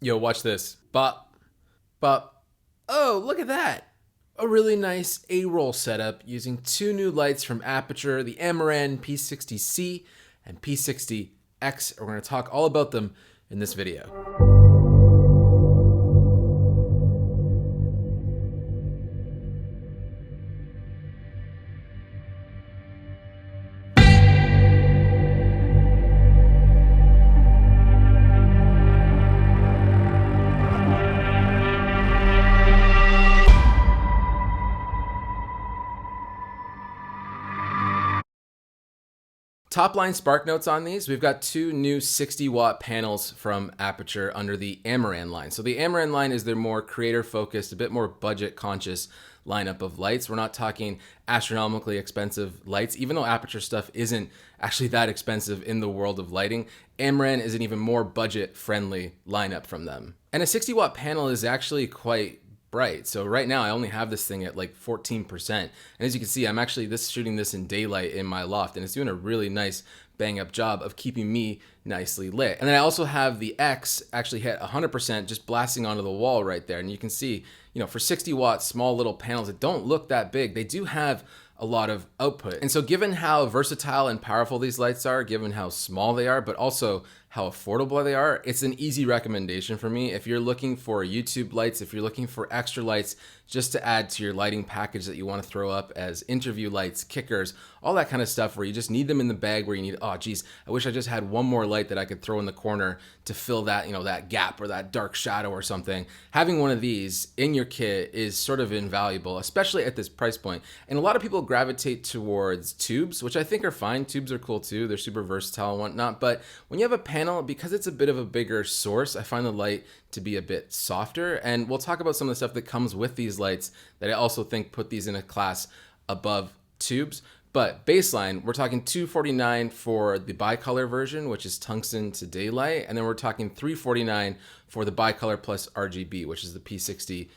Yo, watch this. Bop, bop. Oh, look at that. A really nice A-roll setup using two new lights from Aputure, the Amaran P60c and P60x. We're going to talk all about them in this video. Top line spark notes on these, we've got two new 60-watt panels from Aputure under the Amaran line. So the Amaran line is their more creator-focused, a bit more budget-conscious lineup of lights. We're not talking astronomically expensive lights, even though Aputure stuff isn't actually that expensive in the world of lighting. Amaran is an even more budget-friendly lineup from them. And a 60-watt panel is actually quite bright. So right now I only have this thing at like 14%. And as you can see, I'm actually shooting this in daylight in my loft, and it's doing a really nice bang up job of keeping me nicely lit. And then I also have the X actually hit 100%, just blasting onto the wall right there. And you can see, for 60 watt small little panels that don't look that big, they do have a lot of output. And so given how versatile and powerful these lights are, given how small they are, but also how affordable they are, it's an easy recommendation for me. If you're looking for YouTube lights, if you're looking for extra lights just to add to your lighting package that you want to throw up as interview lights, kickers, all that kind of stuff where you just need them in the bag, where you need, oh geez, I wish I just had one more light that I could throw in the corner to fill that, that gap or that dark shadow or something. Having one of these in your kit is sort of invaluable, especially at this price point. And a lot of people gravitate towards tubes, which I think are fine. Tubes are cool too. They're super versatile and whatnot. But when you have a panel, because it's a bit of a bigger source, I find the light to be a bit softer. And we'll talk about some of the stuff that comes with these lights that I also think put these in a class above tubes. But baseline, we're talking $249 for the bicolor version, which is tungsten to daylight. And then we're talking $349 for the bicolor plus RGB, which is the P60C.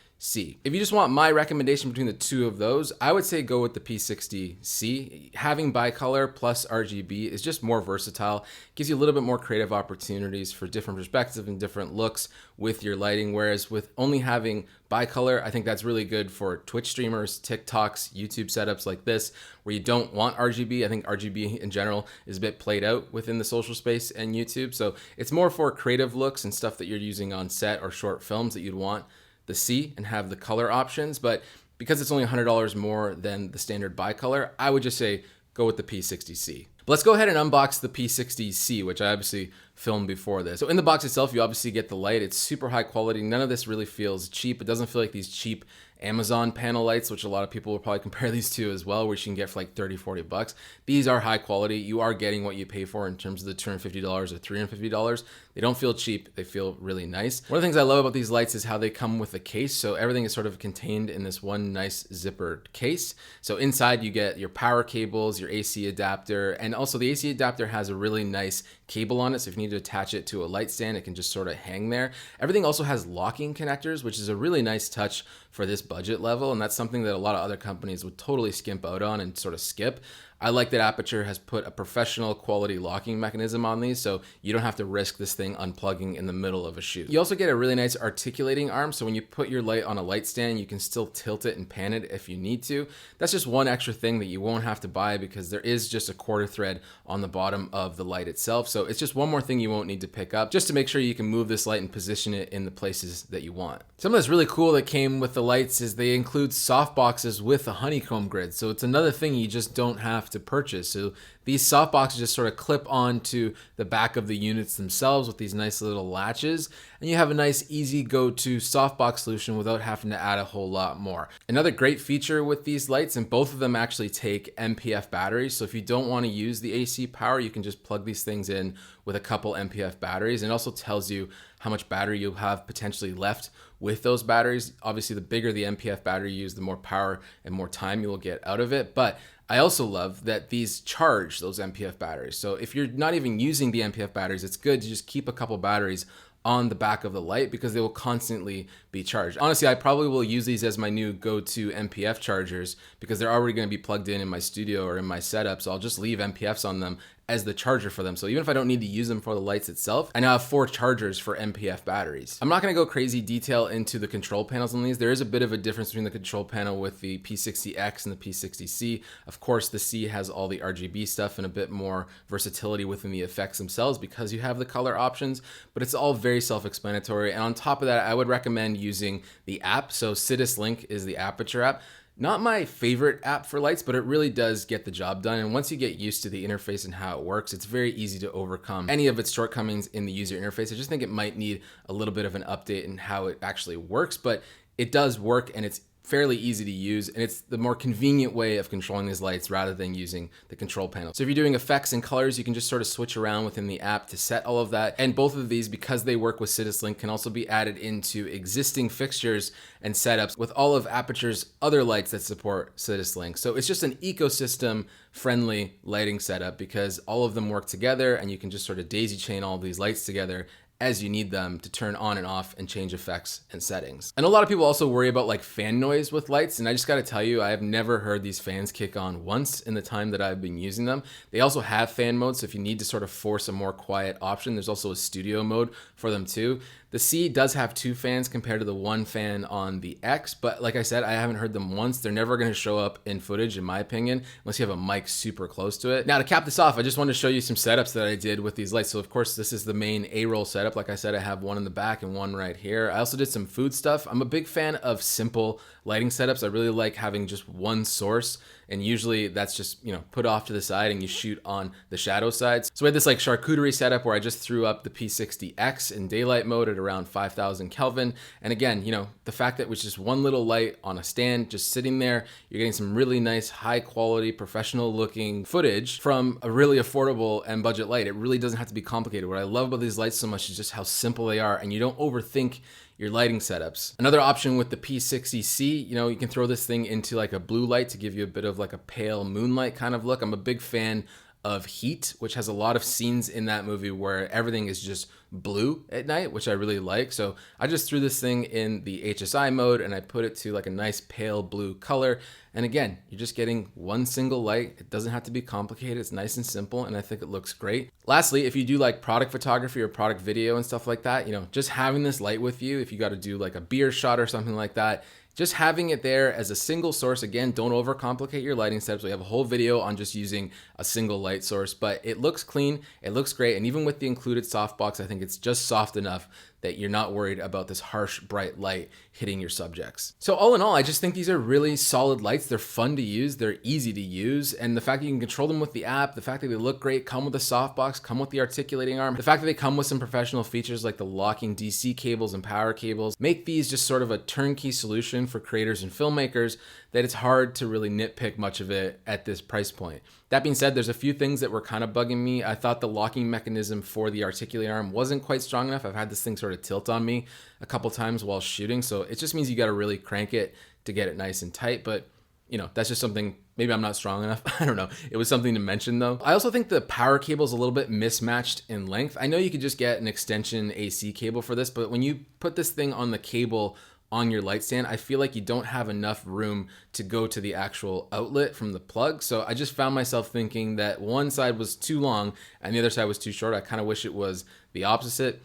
If you just want my recommendation between the two of those, I would say go with the P60C. Having bicolor plus RGB is just more versatile, gives you a little bit more creative opportunities for different perspectives and different looks with your lighting. Whereas with only having bicolor, I think that's really good for Twitch streamers, TikToks, YouTube setups like this, where you don't want RGB. I think RGB in general is a bit played out within the social space and YouTube. So it's more for creative looks and stuff that you're using on set or short films that you'd want the C and have the color options. But because it's only $100 more than the standard bicolor, I would just say go with the P60C. But let's go ahead and unbox the P60C, which I obviously filmed before this. So in the box itself, you obviously get the light. It's super high quality. None of this really feels cheap. It doesn't feel like these cheap Amazon panel lights, which a lot of people will probably compare these to as well, which you can get for like 30, 40 bucks. These are high quality. You are getting what you pay for in terms of the $250 or $350. They don't feel cheap. They feel really nice. One of the things I love about these lights is how they come with a case. So everything is sort of contained in this one nice zippered case. So inside you get your power cables, your AC adapter, and also the AC adapter has a really nice cable on it. So if you need to attach it to a light stand, it can just sort of hang there. Everything also has locking connectors, which is a really nice touch for this budget level. And that's something that a lot of other companies would totally skimp out on and sort of skip. I like that Aputure has put a professional quality locking mechanism on these, so you don't have to risk this thing unplugging in the middle of a shoot. You also get a really nice articulating arm, so when you put your light on a light stand, you can still tilt it and pan it if you need to. That's just one extra thing that you won't have to buy because there is just a quarter thread on the bottom of the light itself. So it's just one more thing you won't need to pick up just to make sure you can move this light and position it in the places that you want. Something that's really cool that came with the lights is they include soft boxes with a honeycomb grid. So it's another thing you just don't have to purchase. So these soft boxes just sort of clip onto the back of the units themselves with these nice little latches, and you have a nice easy go-to softbox solution without having to add a whole lot more. Another great feature with these lights, and both of them actually take MPF batteries, so if you don't want to use the AC power, you can just plug these things in with a couple MPF batteries. And it also tells you how much battery you have potentially left with those batteries. Obviously, the bigger the MPF battery you use, the more power and more time you will get out of it. But I also love that these charge those MPF batteries. So if you're not even using the MPF batteries, it's good to just keep a couple batteries on the back of the light because they will constantly be charged. Honestly, I probably will use these as my new go-to MPF chargers because they're already going to be plugged in my studio or in my setup. So I'll just leave MPFs on them as the charger for them. So even if I don't need to use them for the lights itself, I now have 4 chargers for MPF batteries. I'm not gonna go crazy detail into the control panels on these. There is a bit of a difference between the control panel with the P60X and the P60C. Of course, the C has all the RGB stuff and a bit more versatility within the effects themselves because you have the color options, but it's all very self-explanatory. And on top of that, I would recommend using the app. So Sidus Link is the Aputure app. Not my favorite app for lights, but it really does get the job done. And once you get used to the interface and how it works, it's very easy to overcome any of its shortcomings in the user interface. I just think it might need a little bit of an update in how it actually works, but it does work and it's fairly easy to use, and it's the more convenient way of controlling these lights rather than using the control panel. So if you're doing effects and colors, you can just sort of switch around within the app to set all of that. And both of these, because they work with Sidus Link, can also be added into existing fixtures and setups with all of Aputure's other lights that support Sidus Link. So it's just an ecosystem friendly lighting setup because all of them work together and you can just sort of daisy chain all of these lights together as you need them to turn on and off and change effects and settings. And a lot of people also worry about like fan noise with lights, and I just gotta tell you, I have never heard these fans kick on once in the time that I've been using them. They also have fan mode, so if you need to sort of force a more quiet option, there's also a studio mode for them too. The C does have 2 fans compared to the 1 fan on the X, but like I said, I haven't heard them once. They're never gonna show up in footage, in my opinion, unless you have a mic super close to it. Now to cap this off, I just wanted to show you some setups that I did with these lights. So of course, this is the main A-roll setup. Like I said, I have one in the back and one right here. I also did some food stuff. I'm a big fan of simple lighting setups. I really like having just one source, and usually that's just, you know, put off to the side and you shoot on the shadow sides. So we had this like charcuterie setup where I just threw up the P60X in daylight mode at around 5,000 Kelvin. And again, you know, the fact that it was just one little light on a stand just sitting there, you're getting some really nice, high quality, professional looking footage from a really affordable and budget light. It really doesn't have to be complicated. What I love about these lights so much is just how simple they are, and you don't overthink your lighting setups. Another option with the P60C, you know, you can throw this thing into like a blue light to give you a bit of like a pale moonlight kind of look. I'm a big fan of Heat, which has a lot of scenes in that movie where everything is just blue at night, which I really like. So I just threw this thing in the HSI mode and I put it to like a nice pale blue color. And again, you're just getting one single light. It doesn't have to be complicated. It's nice and simple, and I think it looks great. Lastly, if you do like product photography or product video and stuff like that, you know, just having this light with you, if you got to do like a beer shot or something like that, just having it there as a single source. Again, don't overcomplicate your lighting setups. We have a whole video on just using a single light source, but it looks clean, it looks great, and even with the included softbox, I think it's just soft enough that you're not worried about this harsh, bright light hitting your subjects. So all in all, I just think these are really solid lights. They're fun to use, they're easy to use, and the fact that you can control them with the app, the fact that they look great, come with a softbox, come with the articulating arm, the fact that they come with some professional features like the locking DC cables and power cables, make these just sort of a turnkey solution for creators and filmmakers that it's hard to really nitpick much of it at this price point. That being said, there's a few things that were kind of bugging me. I thought the locking mechanism for the articulating arm wasn't quite strong enough. I've had this thing sort of tilt on me a couple times while shooting, so it just means you got to really crank it to get it nice and tight. But you know, that's just something, maybe I'm not strong enough. I don't know. It was something to mention though. I also think the power cable is a little bit mismatched in length. I know you could just get an extension AC cable for this, but when you put this thing on the cable on your light stand, I feel like you don't have enough room to go to the actual outlet from the plug. So I just found myself thinking that one side was too long and the other side was too short. I kind of wish it was the opposite.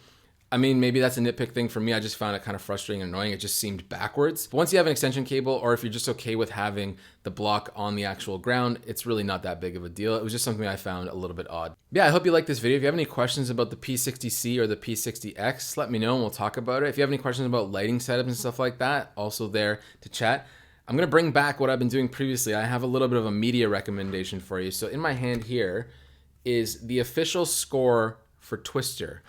I mean, maybe that's a nitpick thing for me. I just found it kind of frustrating and annoying. It just seemed backwards. But once you have an extension cable, or if you're just okay with having the block on the actual ground, it's really not that big of a deal. It was just something I found a little bit odd. Yeah, I hope you liked this video. If you have any questions about the P60C or the P60X, let me know and we'll talk about it. If you have any questions about lighting setups and stuff like that, also there to chat. I'm gonna bring back what I've been doing previously. I have a little bit of a media recommendation for you. So in my hand here is the official score for Twister.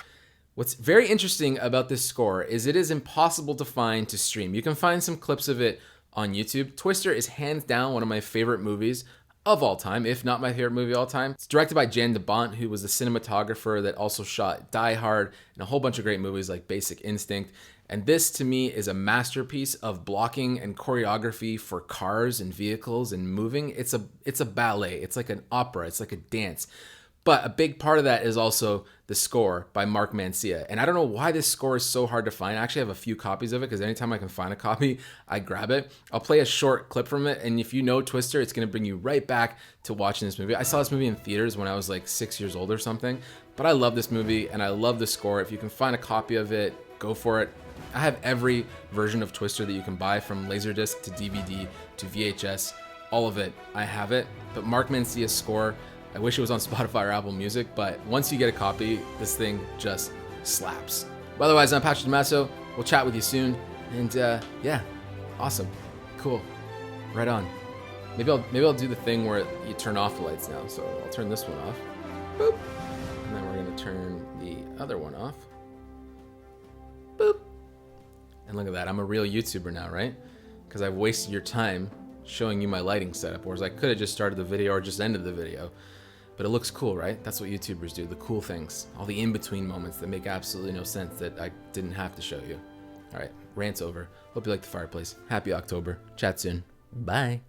What's very interesting about this score is it is impossible to find to stream. You can find some clips of it on YouTube. Twister is hands down one of my favorite movies of all time, if not my favorite movie of all time. It's directed by Jan de Bont, who was the cinematographer that also shot Die Hard and a whole bunch of great movies like Basic Instinct. And this to me is a masterpiece of blocking and choreography for cars and vehicles and moving. It's a ballet. It's like an opera. It's like a dance. But a big part of that is also the score by Mark Mancia. And I don't know why this score is so hard to find. I actually have a few copies of it because anytime I can find a copy, I grab it. I'll play a short clip from it. And if you know Twister, it's going to bring you right back to watching this movie. I saw this movie in theaters when I was like 6 years old or something. But I love this movie and I love the score. If you can find a copy of it, go for it. I have every version of Twister that you can buy, from Laserdisc to DVD to VHS. All of it, I have it. But Mark Mancia's score, I wish it was on Spotify or Apple Music, but once you get a copy, this thing just slaps. But otherwise, I'm Aputure Tomasso. We'll chat with you soon. And yeah, awesome, cool, right on. Maybe I'll do the thing where you turn off the lights now. So I'll turn this one off, boop, and then we're gonna turn the other one off, boop. And look at that, I'm a real YouTuber now, right? Because I've wasted your time showing you my lighting setup, whereas I could have just started the video or just ended the video. But it looks cool, right? That's what YouTubers do, the cool things, all the in-between moments that make absolutely no sense that I didn't have to show you. All right, rant's over. Hope you like the fireplace. Happy October. Chat soon. Bye.